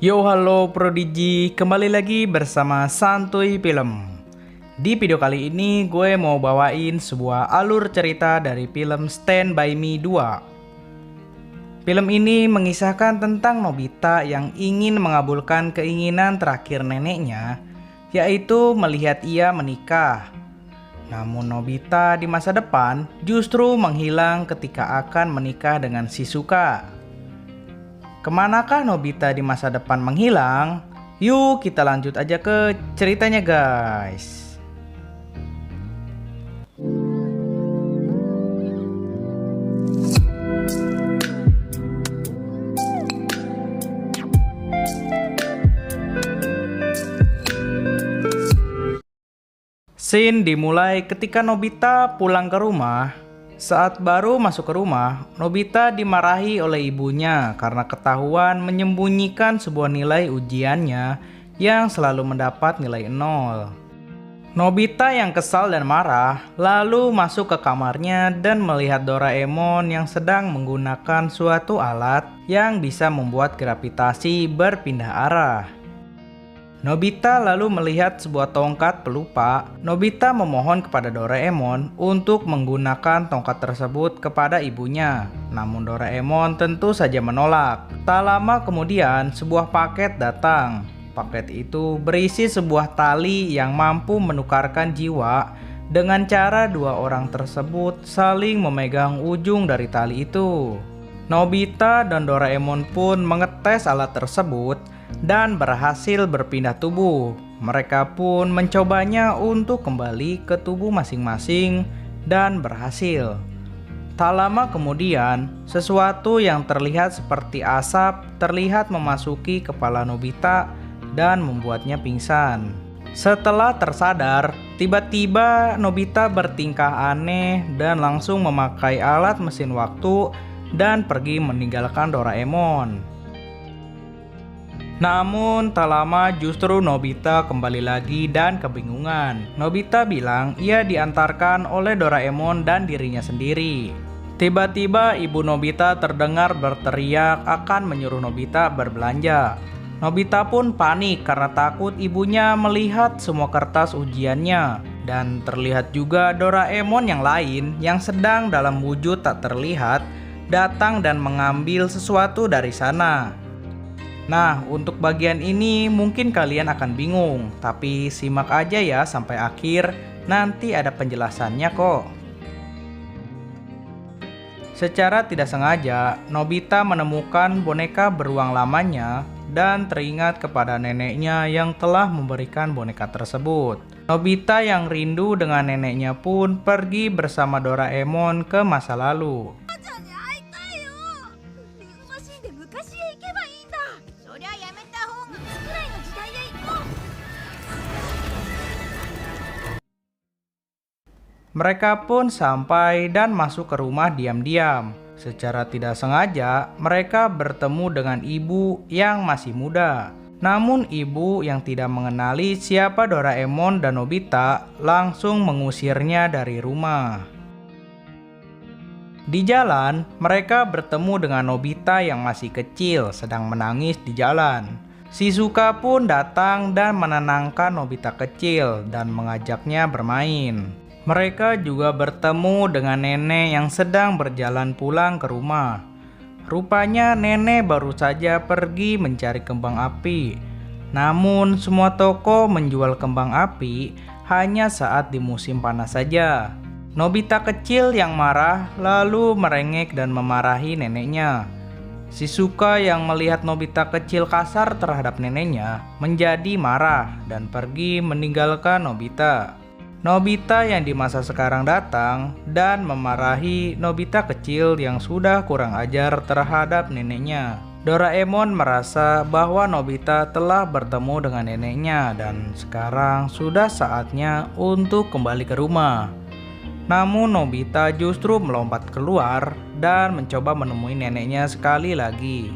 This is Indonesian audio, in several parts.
Yo halo Prodigi, kembali lagi bersama Santuy Film. Di video kali ini gue mau bawain sebuah alur cerita dari film Stand By Me 2. Film ini mengisahkan tentang Nobita yang ingin mengabulkan keinginan terakhir neneknya, yaitu melihat ia menikah. Namun Nobita di masa depan justru menghilang ketika akan menikah dengan Shizuka. Kemanakah Nobita di masa depan menghilang? Yuk kita lanjut aja ke ceritanya guys. Scene dimulai ketika Nobita pulang ke rumah. Saat baru masuk ke rumah, Nobita dimarahi oleh ibunya karena ketahuan menyembunyikan sebuah nilai ujiannya yang selalu mendapat nilai 0. Nobita yang kesal dan marah lalu masuk ke kamarnya dan melihat Doraemon yang sedang menggunakan suatu alat yang bisa membuat gravitasi berpindah arah. Nobita lalu melihat sebuah tongkat pelupa. Nobita memohon kepada Doraemon untuk menggunakan tongkat tersebut kepada ibunya. Namun Doraemon tentu saja menolak. Tak lama kemudian sebuah paket datang. Paket itu berisi sebuah tali yang mampu menukarkan jiwa dengan cara dua orang tersebut saling memegang ujung dari tali itu. Nobita dan Doraemon pun mengetes alat tersebut dan berhasil berpindah tubuh. Mereka pun mencobanya untuk kembali ke tubuh masing-masing dan berhasil. Tak lama kemudian, sesuatu yang terlihat seperti asap terlihat memasuki kepala Nobita dan membuatnya pingsan. Setelah tersadar, tiba-tiba Nobita bertingkah aneh dan langsung memakai alat mesin waktu dan pergi meninggalkan Doraemon. Namun tak lama justru Nobita kembali lagi dan kebingungan. Nobita bilang ia diantarkan oleh Doraemon dan dirinya sendiri. Tiba-tiba ibu Nobita terdengar berteriak akan menyuruh Nobita berbelanja. Nobita pun panik karena takut ibunya melihat semua kertas ujiannya. Dan terlihat juga Doraemon yang lain yang sedang dalam wujud tak terlihat datang dan mengambil sesuatu dari sana. Nah, untuk bagian ini mungkin kalian akan bingung, tapi simak aja ya sampai akhir, nanti ada penjelasannya kok. Secara tidak sengaja, Nobita menemukan boneka beruang lamanya dan teringat kepada neneknya yang telah memberikan boneka tersebut. Nobita yang rindu dengan neneknya pun pergi bersama Doraemon ke masa lalu. Mereka pun sampai dan masuk ke rumah diam-diam. Secara tidak sengaja, mereka bertemu dengan ibu yang masih muda. Namun ibu yang tidak mengenali siapa Doraemon dan Nobita langsung mengusirnya dari rumah. Di jalan, mereka bertemu dengan Nobita yang masih kecil sedang menangis di jalan. Shizuka pun datang dan menenangkan Nobita kecil dan mengajaknya bermain. Mereka juga bertemu dengan nenek yang sedang berjalan pulang ke rumah. Rupanya nenek baru saja pergi mencari kembang api. Namun semua toko menjual kembang api hanya saat di musim panas saja. Nobita kecil yang marah lalu merengek dan memarahi neneknya. Shizuka yang melihat Nobita kecil kasar terhadap neneknya menjadi marah dan pergi meninggalkan Nobita. Nobita yang di masa sekarang datang dan memarahi Nobita kecil yang sudah kurang ajar terhadap neneknya. Doraemon merasa bahwa Nobita telah bertemu dengan neneknya dan sekarang sudah saatnya untuk kembali ke rumah. Namun Nobita justru melompat keluar dan mencoba menemui neneknya sekali lagi.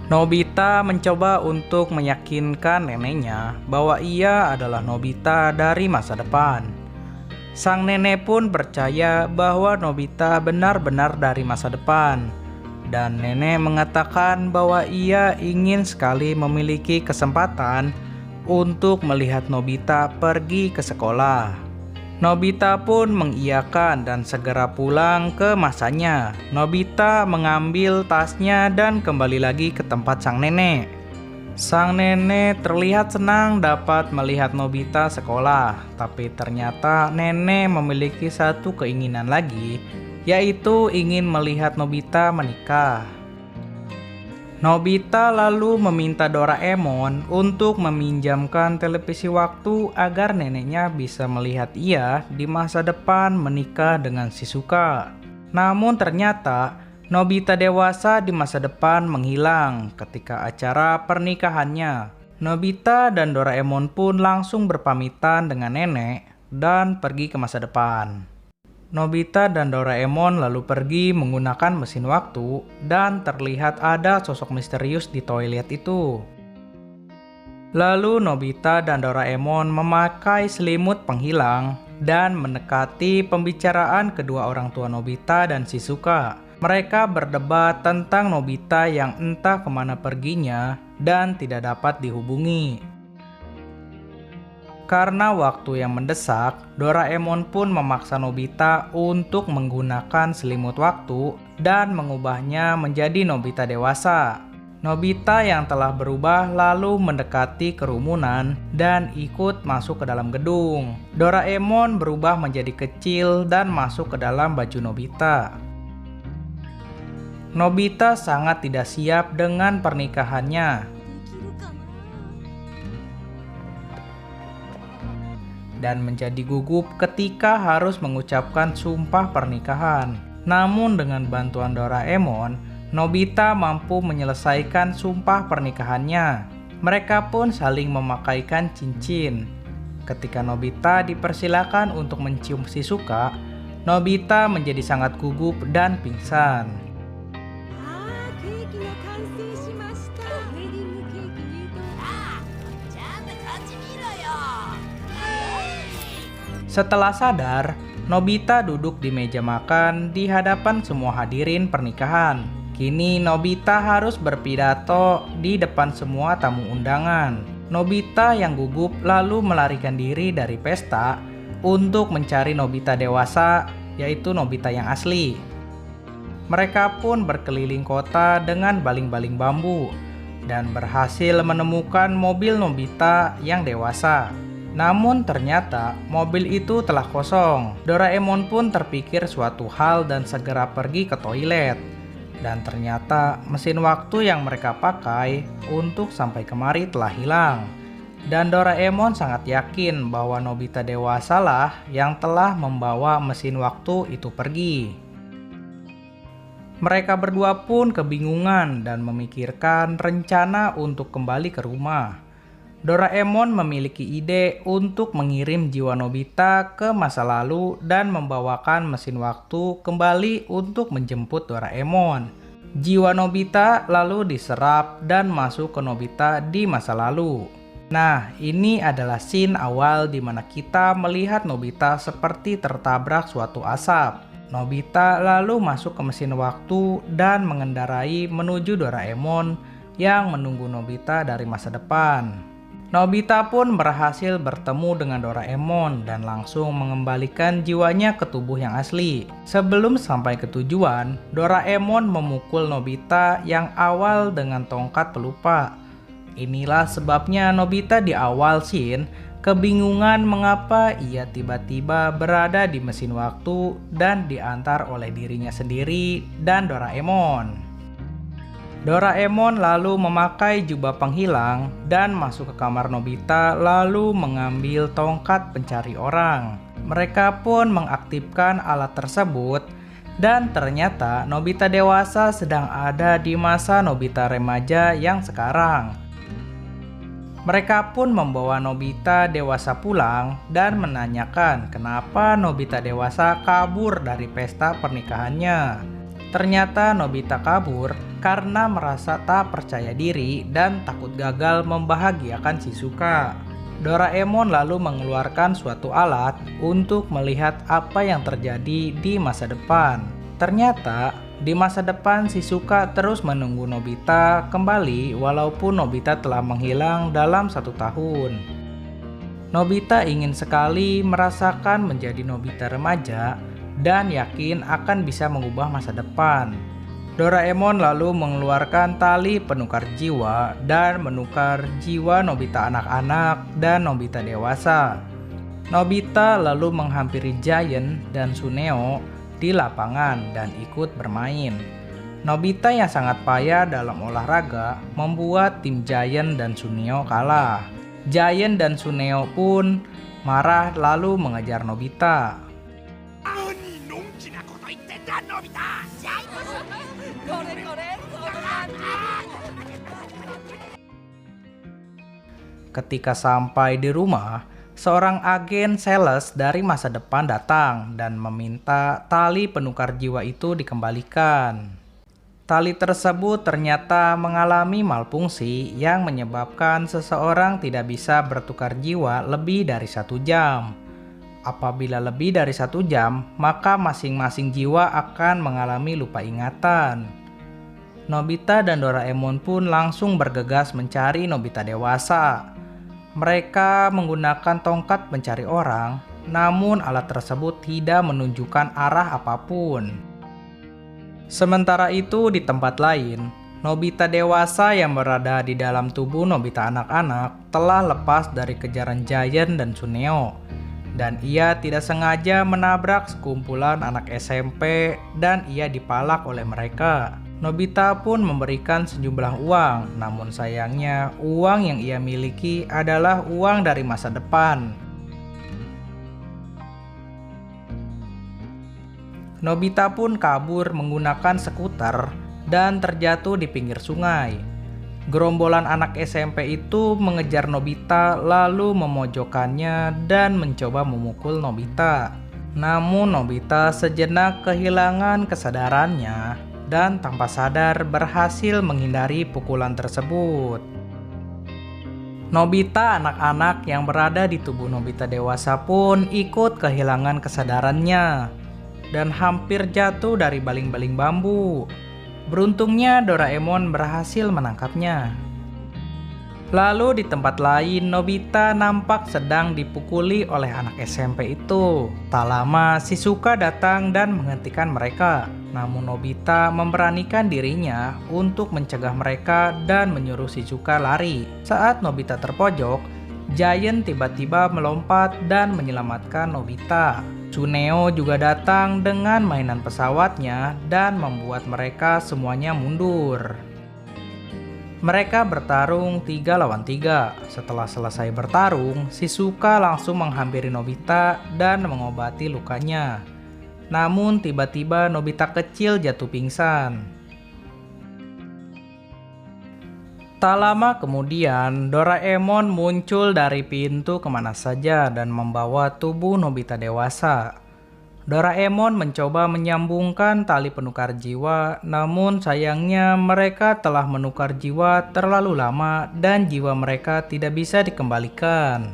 Nobita mencoba untuk meyakinkan neneknya bahwa ia adalah Nobita dari masa depan. Sang nenek pun percaya bahwa Nobita benar-benar dari masa depan dan nenek mengatakan bahwa ia ingin sekali memiliki kesempatan untuk melihat Nobita pergi ke sekolah. Nobita pun mengiyakan dan segera pulang ke masanya. Nobita mengambil tasnya dan kembali lagi ke tempat sang nenek. Sang nenek terlihat senang dapat melihat Nobita sekolah, tapi ternyata nenek memiliki satu keinginan lagi, yaitu ingin melihat Nobita menikah. Nobita lalu meminta Doraemon untuk meminjamkan televisi waktu agar neneknya bisa melihat ia di masa depan menikah dengan Shizuka. Namun ternyata Nobita dewasa di masa depan menghilang ketika acara pernikahannya. Nobita dan Doraemon pun langsung berpamitan dengan nenek dan pergi ke masa depan. Nobita dan Doraemon lalu pergi menggunakan mesin waktu dan terlihat ada sosok misterius di toilet itu. Lalu Nobita dan Doraemon memakai selimut penghilang dan mendekati pembicaraan kedua orang tua Nobita dan Shizuka. Mereka berdebat tentang Nobita yang entah kemana perginya dan tidak dapat dihubungi. Karena waktu yang mendesak, Doraemon pun memaksa Nobita untuk menggunakan selimut waktu dan mengubahnya menjadi Nobita dewasa. Nobita yang telah berubah lalu mendekati kerumunan dan ikut masuk ke dalam gedung. Doraemon berubah menjadi kecil dan masuk ke dalam baju Nobita. Nobita sangat tidak siap dengan pernikahannya dan menjadi gugup ketika harus mengucapkan sumpah pernikahan. Namun dengan bantuan Doraemon, Nobita mampu menyelesaikan sumpah pernikahannya. Mereka pun saling memakaikan cincin. Ketika Nobita dipersilakan untuk mencium Shizuka, Nobita menjadi sangat gugup dan pingsan. Setelah sadar, Nobita duduk di meja makan di hadapan semua hadirin pernikahan. Kini Nobita harus berpidato di depan semua tamu undangan. Nobita yang gugup lalu melarikan diri dari pesta untuk mencari Nobita dewasa, yaitu Nobita yang asli. Mereka pun berkeliling kota dengan baling-baling bambu dan berhasil menemukan mobil Nobita yang dewasa. Namun ternyata mobil itu telah kosong. Doraemon pun terpikir suatu hal dan segera pergi ke toilet. Dan ternyata mesin waktu yang mereka pakai untuk sampai kemari telah hilang. Dan Doraemon sangat yakin bahwa Nobita dewasalah yang telah membawa mesin waktu itu pergi. Mereka berdua pun kebingungan dan memikirkan rencana untuk kembali ke rumah. Doraemon memiliki ide untuk mengirim jiwa Nobita ke masa lalu dan membawakan mesin waktu kembali untuk menjemput Doraemon. Jiwa Nobita lalu diserap dan masuk ke Nobita di masa lalu. Nah, ini adalah scene awal di mana kita melihat Nobita seperti tertabrak suatu asap. Nobita lalu masuk ke mesin waktu dan mengendarai menuju Doraemon yang menunggu Nobita dari masa depan. Nobita pun berhasil bertemu dengan Doraemon dan langsung mengembalikan jiwanya ke tubuh yang asli. Sebelum sampai ke tujuan, Doraemon memukul Nobita yang awal dengan tongkat pelupa. Inilah sebabnya Nobita di awal scene kebingungan mengapa ia tiba-tiba berada di mesin waktu dan diantar oleh dirinya sendiri dan Doraemon. Doraemon lalu memakai jubah penghilang dan masuk ke kamar Nobita lalu mengambil tongkat pencari orang. Mereka pun mengaktifkan alat tersebut dan ternyata Nobita dewasa sedang ada di masa Nobita remaja yang sekarang. Mereka pun membawa Nobita dewasa pulang dan menanyakan kenapa Nobita dewasa kabur dari pesta pernikahannya. Ternyata Nobita kabur karena merasa tak percaya diri dan takut gagal membahagiakan Shizuka. Doraemon lalu mengeluarkan suatu alat untuk melihat apa yang terjadi di masa depan. Ternyata Di masa depan, Shizuka terus menunggu Nobita kembali walaupun Nobita telah menghilang dalam 1 tahun. Nobita ingin sekali merasakan menjadi Nobita remaja dan yakin akan bisa mengubah masa depan. Doraemon lalu mengeluarkan tali penukar jiwa dan menukar jiwa Nobita anak-anak dan Nobita dewasa. Nobita lalu menghampiri Giant dan Tsuneo di lapangan dan ikut bermain. Nobita yang sangat payah dalam olahraga membuat tim Giant dan Tsuneo kalah. Giant dan Tsuneo pun marah lalu mengejar Nobita. Ketika sampai di rumah, seorang agen sales dari masa depan datang dan meminta tali penukar jiwa itu dikembalikan. Tali tersebut ternyata mengalami malfungsi yang menyebabkan seseorang tidak bisa bertukar jiwa lebih dari 1 jam. Apabila lebih dari 1 jam, maka masing-masing jiwa akan mengalami lupa ingatan. Nobita dan Doraemon pun langsung bergegas mencari Nobita dewasa. Mereka menggunakan tongkat pencari orang, namun alat tersebut tidak menunjukkan arah apapun. Sementara itu di tempat lain, Nobita dewasa yang berada di dalam tubuh Nobita anak-anak telah lepas dari kejaran Giant dan Tsuneo. Dan ia tidak sengaja menabrak sekumpulan anak SMP dan ia dipalak oleh mereka. Nobita pun memberikan sejumlah uang, namun sayangnya uang yang ia miliki adalah uang dari masa depan. Nobita pun kabur menggunakan skuter dan terjatuh di pinggir sungai. Gerombolan anak SMP itu mengejar Nobita lalu memojokkannya dan mencoba memukul Nobita. Namun Nobita sejenak kehilangan kesadarannya dan tanpa sadar berhasil menghindari pukulan tersebut. Nobita anak-anak yang berada di tubuh Nobita dewasa pun ikut kehilangan kesadarannya dan hampir jatuh dari baling-baling bambu. Beruntungnya Doraemon berhasil menangkapnya. Lalu di tempat lain, Nobita nampak sedang dipukuli oleh anak SMP itu. Tak lama Shizuka datang dan menghentikan mereka. Namun Nobita memberanikan dirinya untuk mencegah mereka dan menyuruh Shizuka lari. Saat Nobita terpojok, Giant tiba-tiba melompat dan menyelamatkan Nobita. Tsuneo juga datang dengan mainan pesawatnya dan membuat mereka semuanya mundur. Mereka bertarung 3 lawan 3. Setelah selesai bertarung, Shizuka langsung menghampiri Nobita dan mengobati lukanya. Namun tiba-tiba Nobita kecil jatuh pingsan. Tak lama kemudian, Doraemon muncul dari pintu kemana saja dan membawa tubuh Nobita dewasa. Doraemon mencoba menyambungkan tali penukar jiwa, namun sayangnya mereka telah menukar jiwa terlalu lama dan jiwa mereka tidak bisa dikembalikan.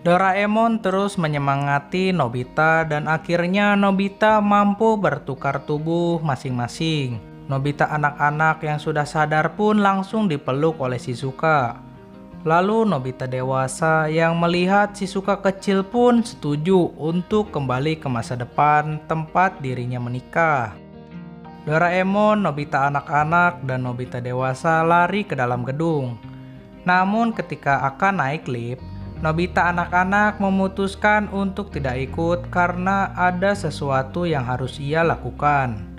Doraemon terus menyemangati Nobita dan akhirnya Nobita mampu bertukar tubuh masing-masing. Nobita anak-anak yang sudah sadar pun langsung dipeluk oleh Shizuka. Lalu Nobita dewasa yang melihat Shizuka kecil pun setuju untuk kembali ke masa depan tempat dirinya menikah. Doraemon, Nobita anak-anak, dan Nobita dewasa lari ke dalam gedung. Namun ketika akan naik lift, Nobita anak-anak memutuskan untuk tidak ikut karena ada sesuatu yang harus ia lakukan.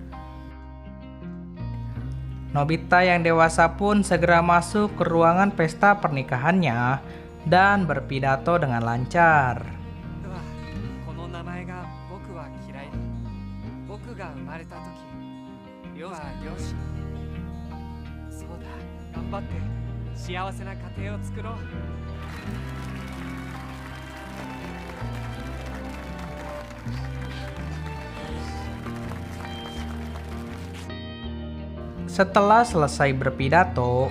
Nobita yang dewasa pun segera masuk ke ruangan pesta pernikahannya dan berpidato dengan lancar. Setelah selesai berpidato,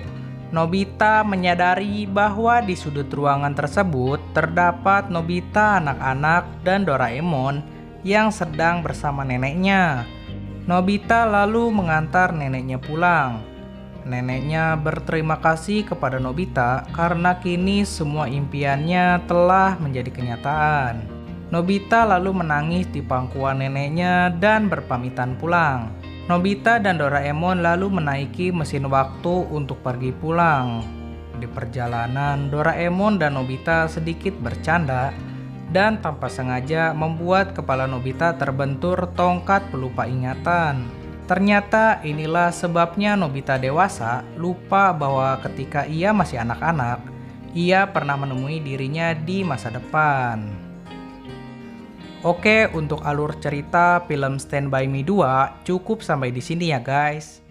Nobita menyadari bahwa di sudut ruangan tersebut terdapat Nobita anak-anak dan Doraemon yang sedang bersama neneknya. Nobita lalu mengantar neneknya pulang. Neneknya berterima kasih kepada Nobita karena kini semua impiannya telah menjadi kenyataan. Nobita lalu menangis di pangkuan neneknya dan berpamitan pulang. Nobita dan Doraemon lalu menaiki mesin waktu untuk pergi pulang. Di perjalanan, Doraemon dan Nobita sedikit bercanda dan tanpa sengaja membuat kepala Nobita terbentur tongkat pelupa ingatan. Ternyata inilah sebabnya Nobita dewasa lupa bahwa ketika ia masih anak-anak, ia pernah menemui dirinya di masa depan. Oke, untuk alur cerita film Stand By Me 2 cukup sampai di sini ya guys.